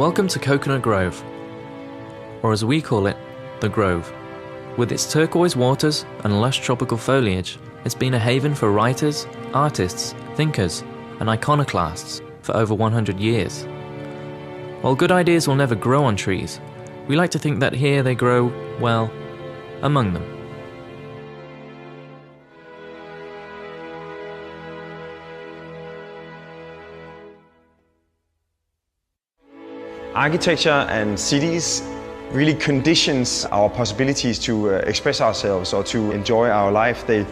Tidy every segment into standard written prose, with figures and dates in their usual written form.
Welcome to Coconut Grove, or as we call it, The Grove. With its turquoise waters and lush tropical foliage, it's been a haven for writers, artists, thinkers, and iconoclasts for over 100 years. While good ideas will never grow on trees, we like to think that here they grow, well, among them. Architecture and cities really conditions our possibilities to express ourselves or to enjoy our life. They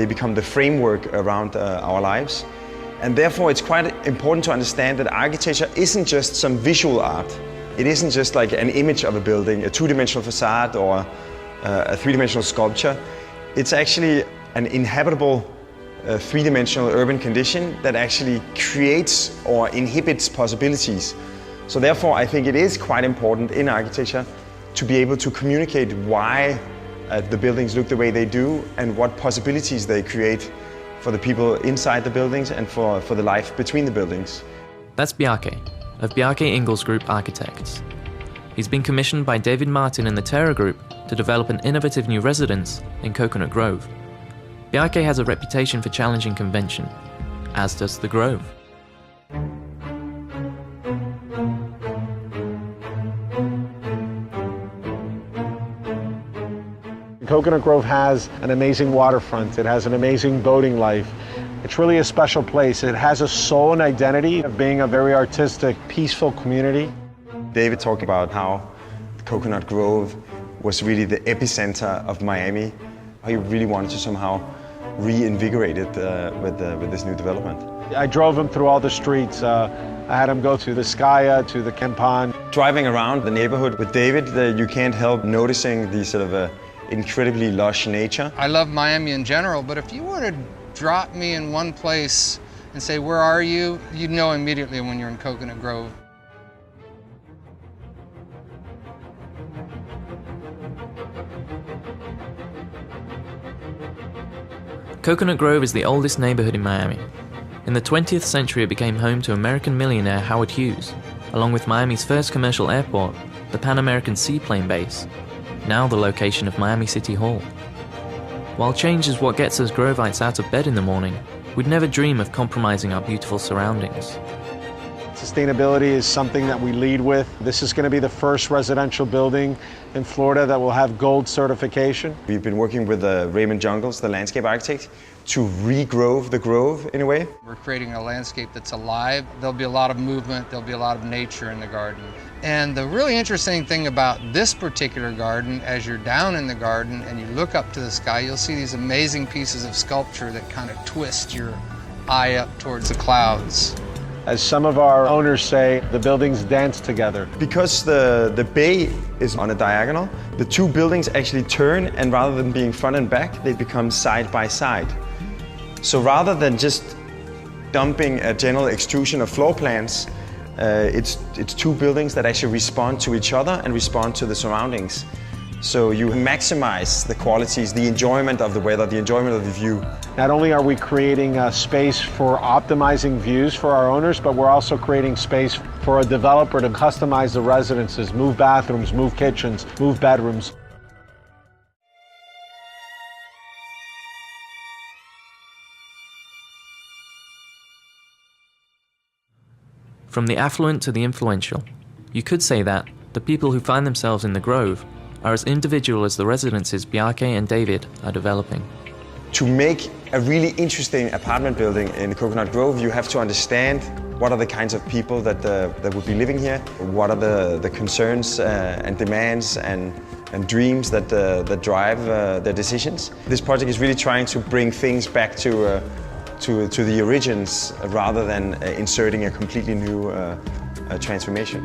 become the framework around our lives. And therefore it's quite important to understand that architecture isn't just some visual art. It isn't just like an image of a building, a two-dimensional facade or a three-dimensional sculpture. It's actually an inhabitable three-dimensional urban condition that actually creates or inhibits possibilities. So therefore, I think it is quite important in architecture to be able to communicate why the buildings look the way they do and what possibilities they create for the people inside the buildings and for the life between the buildings. That's Bjarke, of Bjarke Ingels Group Architects. He's been commissioned by David Martin and the Terra Group to develop an innovative new residence in Coconut Grove. Bjarke has a reputation for challenging convention, as does the Grove. Coconut Grove has an amazing waterfront. It has an amazing boating life. It's really a special place. It has a soul and identity of being a very artistic, peaceful community. David talked about how Coconut Grove was really the epicenter of Miami. He really wanted to somehow reinvigorate it with this new development. I drove him through all the streets. I had him go to the Skya, to the Campan. Driving around the neighborhood with David, you can't help noticing the sort of incredibly lush nature. I love Miami in general, but if you were to drop me in one place and say, where are you? You'd know immediately when you're in Coconut Grove. Coconut Grove is the oldest neighborhood in Miami. In the 20th century, it became home to American millionaire Howard Hughes, along with Miami's first commercial airport, the Pan American Seaplane Base, now the location of Miami City Hall. While change is what gets us Grovites out of bed in the morning, we'd never dream of compromising our beautiful surroundings. Sustainability is something that we lead with. This is going to be the first residential building in Florida that will have gold certification. We've been working with Raymond Jungels, the landscape architect, to regrove the Grove in a way. We're creating a landscape that's alive. There'll be a lot of movement, there'll be a lot of nature in the garden. And the really interesting thing about this particular garden, as you're down in the garden and you look up to the sky, you'll see these amazing pieces of sculpture that kind of twist your eye up towards the clouds. As some of our owners say, the buildings dance together. Because the bay is on a diagonal, the two buildings actually turn, and rather than being front and back, they become side by side. So rather than just dumping a general extrusion of floor plans, it's two buildings that actually respond to each other and respond to the surroundings. So you maximize the qualities, the enjoyment of the weather, the enjoyment of the view. Not only are we creating a space for optimizing views for our owners, but we're also creating space for a developer to customize the residences, move bathrooms, move kitchens, move bedrooms. From the affluent to the influential, you could say that the people who find themselves in the Grove are as individual as the residences Bjarke and David are developing. To make a really interesting apartment building in Coconut Grove, you have to understand what are the kinds of people that would be living here, what are the concerns and demands and dreams that drive their decisions. This project is really trying to bring things back to the origins rather than inserting a completely new transformation.